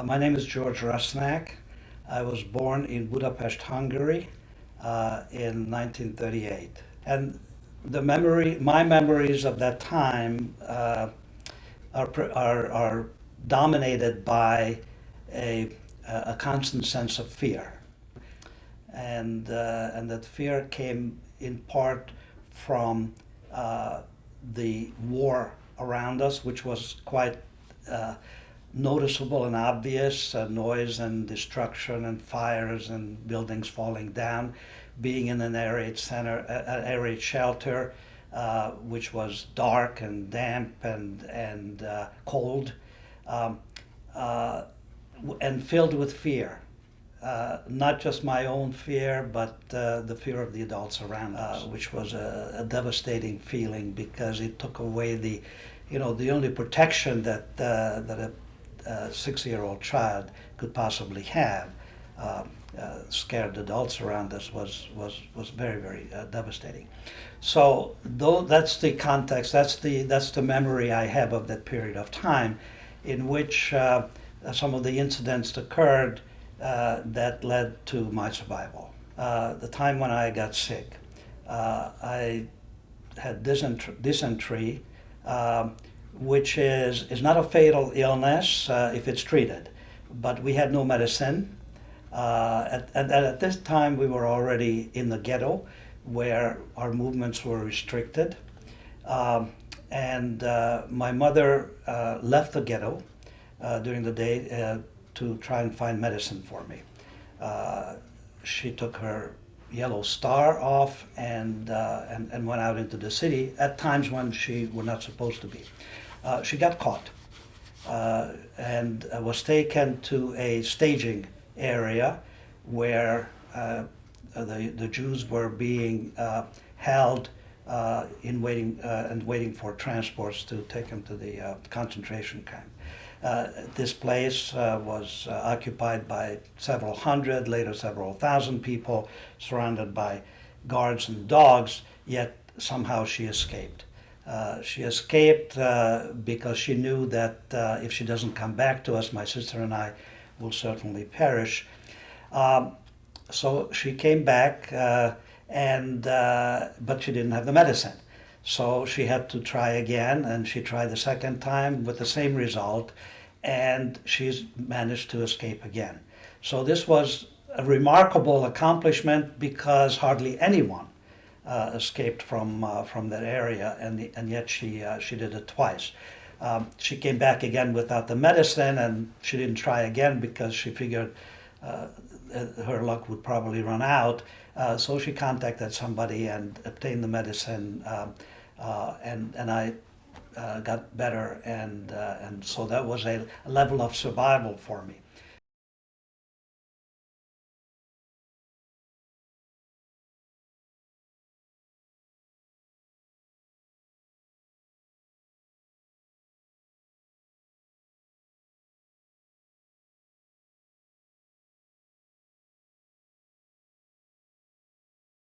My name is George Rusznak. I was born in Budapest, Hungary, in 1938. And my memories of that time are dominated by a, a constant sense of fear. And that fear came in part from the war around us, which was quite uh, noticeable and obvious, noise and destruction and fires and buildings falling down, being in an air raid center, an air raid shelter, which was dark and damp and cold, um, uh, and filled with fear. Not just my own fear, but the fear of the adults around us, which was a devastating feeling because it took away the only protection that a 6-year-old child could possibly have. Scared adults around us was very, very devastating. So though that's the context, that's the memory I have of that period of time, in which some of the incidents occurred that led to my survival. The time when I got sick, I had dysentery, which is not a fatal illness if it's treated, but we had no medicine. At this time, we were already in the ghetto where our movements were restricted. And my mother left the ghetto during the day to try and find medicine for me. She took her yellow star off and went out into the city at times when she was not supposed to be. She got caught and was taken to a staging area where the Jews were being held in waiting for transports to take them to the concentration camp. This place was occupied by several hundred, later several thousand people, surrounded by guards and dogs, yet somehow she escaped. She escaped because she knew that if she doesn't come back to us, my sister and I will certainly perish. So she came back, but she didn't have the medicine. So she had to try again, and she tried the second time with the same result, and she's managed to escape again. So this was a remarkable accomplishment because hardly anyone escaped from that area, and yet she did it twice. She came back again without the medicine, and she didn't try again because she figured her luck would probably run out. So she contacted somebody and obtained the medicine, and I got better, and so that was a level of survival for me.